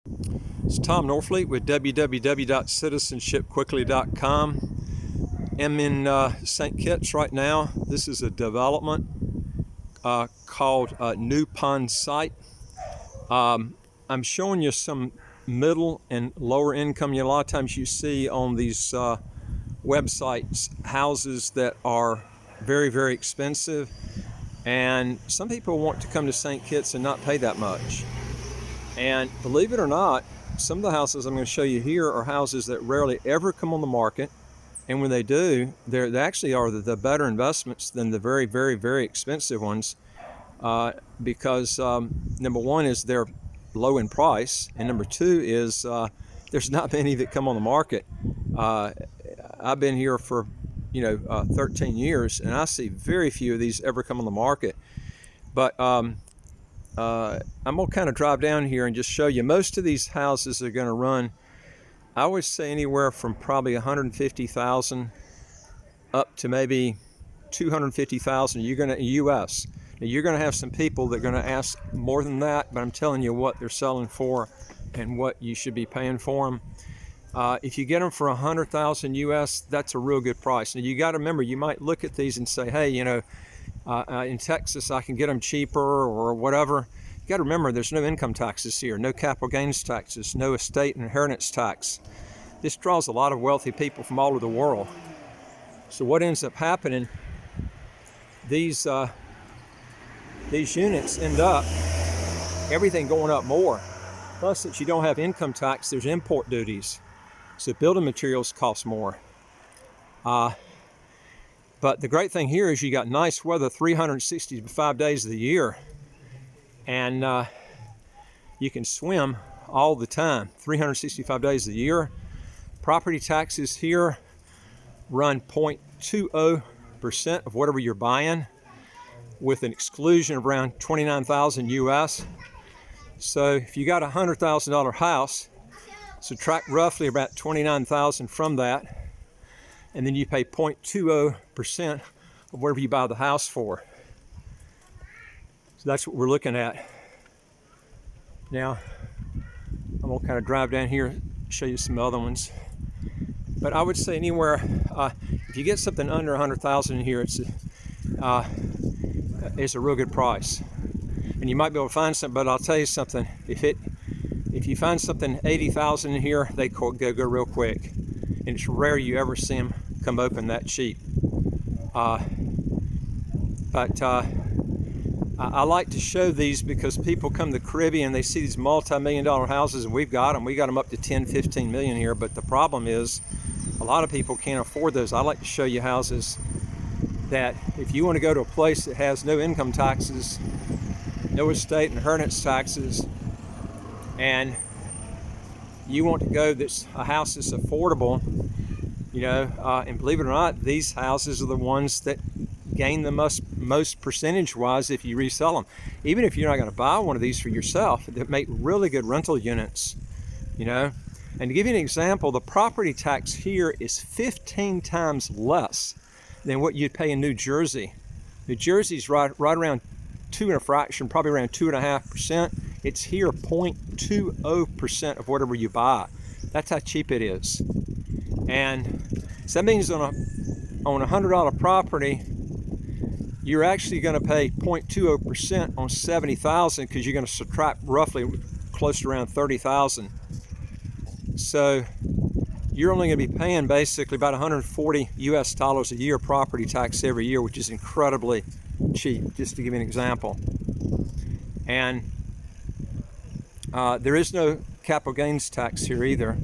It's Tom Norfleet with www.citizenshipquickly.com. I'm in St. Kitts right now. This is a development called New Pond Site. I'm showing you some middle and lower income. A lot of times you see on these websites houses that are very, very expensive, and some people want to come to St. Kitts and not pay that much. And believe it or not, some of the houses I'm going to show you here are houses that rarely ever come on the market, and when they do, they actually are the better investments than the very, very, very expensive ones, because number one is they're low in price, and number two is there's not many that come on the market. I've been here for 13 years, and I see very few of these ever come on the market. But I'm gonna kind of drive down here and just show you. Most of these houses are going to run, I always say, anywhere from probably 150,000 up to maybe 250,000. You're going to U.S. Now, you're going to have some people that are going to ask more than that, but I'm telling you what they're selling for and what you should be paying for them. If you get them for 100,000 U.S., that's a real good price. Now, you got to remember, you might look at these and say, hey, in Texas I can get them cheaper or whatever. You got to remember, there's no income taxes here, no capital gains taxes, no estate and inheritance tax. This draws a lot of wealthy people from all over the world. So what ends up happening, these units end up everything going up more. Plus, since you don't have income tax, there's import duties, so building materials cost more. But the great thing here is you got nice weather 365 days of the year, and you can swim all the time 365 days of the year. Property taxes here run 0.20% of whatever you're buying, with an exclusion of around 29,000 US. So if you got a $100,000 house, subtract roughly about 29,000 from that, and then you pay 0.20% of whatever you buy the house for. So that's what we're looking at. Now, I'm gonna kind of drive down here, show you some other ones. But I would say anywhere, if you get something under 100,000 in here, it's a real good price. And you might be able to find something, but I'll tell you something, if you find something 80,000 in here, they go real quick. And it's rare you ever see them come open that cheap. I like to show these because people come to the Caribbean, they see these multi-million-dollar houses, and we've got them up to 10, 15 million here. But the problem is, a lot of people can't afford those. I like to show you houses that if you want to go to a place that has no income taxes, no estate and inheritance taxes, and you want to go that's a house that's affordable, and believe it or not, these houses are the ones that gain the most percentage-wise if you resell them. Even if you're not going to buy one of these for yourself, they make really good rental units, And to give you an example, the property tax here is 15 times less than what you'd pay in New Jersey. New Jersey's right around 2 and a fraction, probably around 2.5%. It's here 0.20% of whatever you buy. That's how cheap it is. And so that means on a $100 property, you're actually going to pay 0.20% on 70,000, because you're going to subtract roughly close to around 30,000. So you're only going to be paying basically about 140 US dollars a year property tax every year, which is incredibly cheap, just to give you an example. And there is no capital gains tax here either,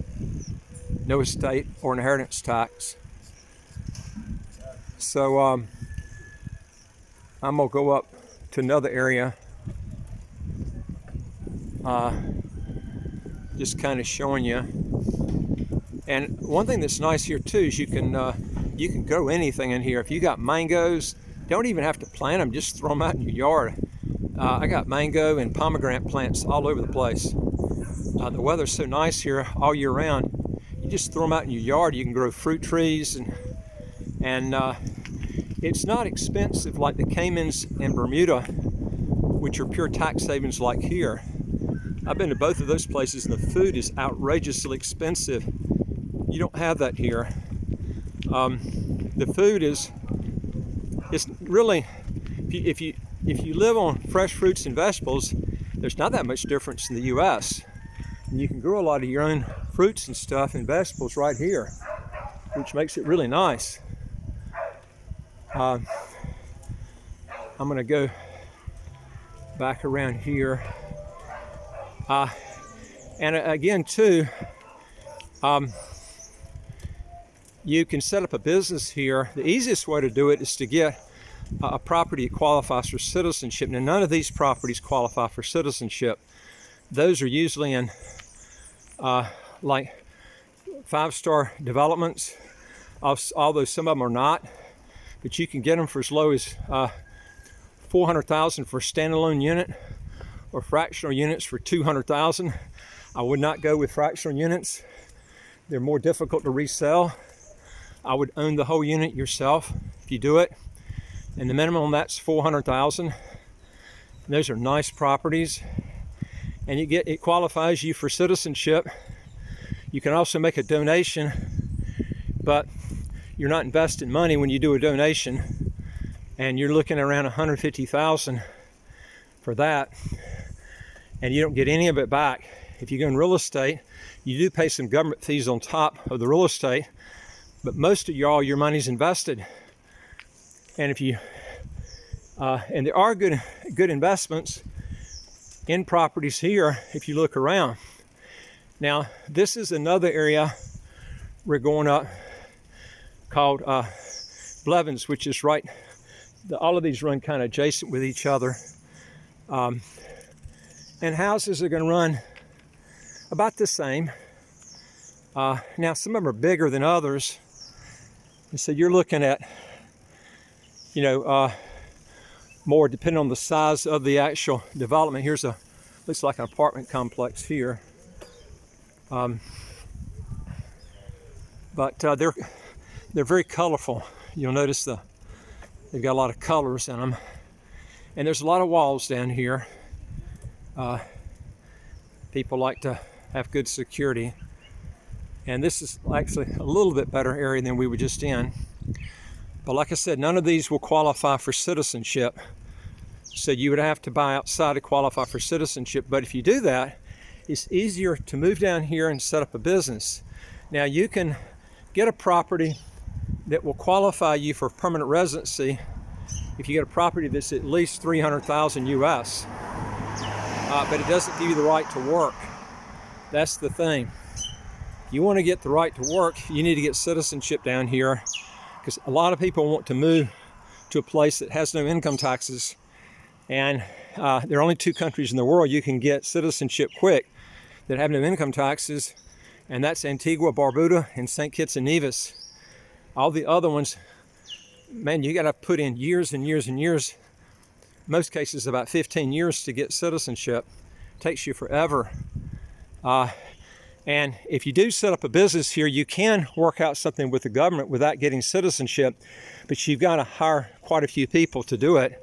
no estate or inheritance tax. So I'm gonna go up to another area, just kind of showing you. And one thing that's nice here too is you can grow anything in here. If you got mangoes, don't even have to plant them, just throw them out in your yard. I got mango and pomegranate plants all over the place. The weather's so nice here all year round. You just throw them out in your yard. You can grow fruit trees, and it's not expensive like the Caymans and Bermuda, which are pure tax havens like here. I've been to both of those places, and the food is outrageously expensive. You don't have that here. The food is really, if you live on fresh fruits and vegetables, there's not that much difference in the U.S. And you can grow a lot of your own fruits and stuff and vegetables right here, which makes it really nice. I'm going to go back around here. And again, too, you can set up a business here. The easiest way to do it is to get a property that qualifies for citizenship. Now, none of these properties qualify for citizenship. Those are usually in like 5-star developments, although some of them are not. But you can get them for as low as $400,000 for a standalone unit, or fractional units for $200,000. I would not go with fractional units. They're more difficult to resell. I would own the whole unit yourself if you do it. And the minimum on that's $400,000. Those are nice properties. And it qualifies you for citizenship. You can also make a donation, but you're not investing money when you do a donation. And you're looking around $150,000 for that. And you don't get any of it back. If you go in real estate, you do pay some government fees on top of the real estate, but most of your money's invested. And if you and there are good investments in properties here if you look around. Now, this is another area we're going up called Blevins, which is right. All of these run kind of adjacent with each other. And houses are going to run about the same. Now, some of them are bigger than others. And so you're looking at, more depending on the size of the actual development. Here's looks like an apartment complex here. But they're very colorful. You'll notice they've got a lot of colors in them. And there's a lot of walls down here. People like to have good security. And this is actually a little bit better area than we were just in. But like I said, none of these will qualify for citizenship. So you would have to buy outside to qualify for citizenship. But if you do that, it's easier to move down here and set up a business. Now, you can get a property that will qualify you for permanent residency if you get a property that's at least $300,000 US. But it doesn't give you the right to work. That's the thing. If you want to get the right to work, you need to get citizenship down here, because a lot of people want to move to a place that has no income taxes. And there are only 2 countries in the world you can get citizenship quick that have no income taxes, and that's Antigua, Barbuda, and St. Kitts and Nevis. All the other ones, man, you got to put in years and years and years. Most cases about 15 years to get citizenship. It takes you forever. And if you do set up a business here, you can work out something with the government without getting citizenship, but you've got to hire quite a few people to do it.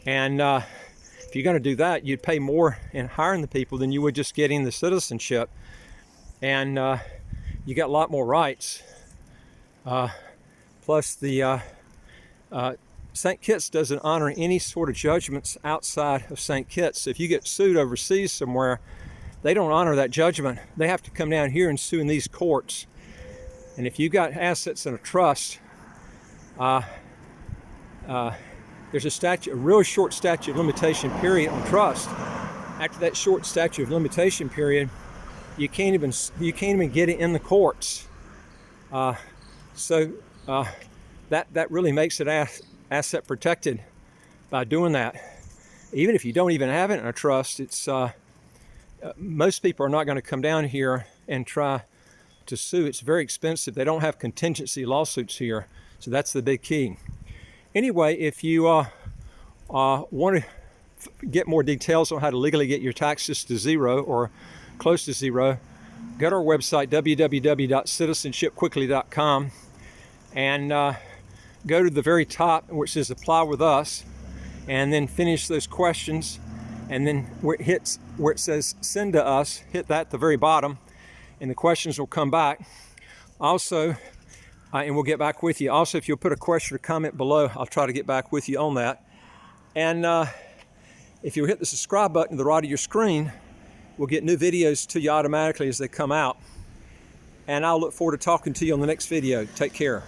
And if you're going to do that, you'd pay more in hiring the people than you would just getting the citizenship. And you got a lot more rights. Plus the St. Kitts doesn't honor any sort of judgments outside of St. Kitts. So if you get sued overseas somewhere, they don't honor that judgment. They have to come down here and sue in these courts. And if you've got assets in a trust, there's a real short statute of limitation period on trust. After that short statute of limitation period, you can't even get it in the courts. So that really makes it asset protected by doing that. Even if you don't even have it in a trust, it's most people are not going to come down here and try to sue. It's very expensive. They don't have contingency lawsuits here, so that's the big key. Anyway, if you want to get more details on how to legally get your taxes to zero or close to zero, go to our website, www.citizenshipquickly.com, and go to the very top where it says Apply with Us, and then finish those questions, and then where it says send to us, hit that at the very bottom, and the questions will come back. Also, and we'll get back with you. Also, if you'll put a question or comment below, I'll try to get back with you on that. And if you'll hit the subscribe button to the right of your screen, we'll get new videos to you automatically as they come out. And I'll look forward to talking to you on the next video. Take care.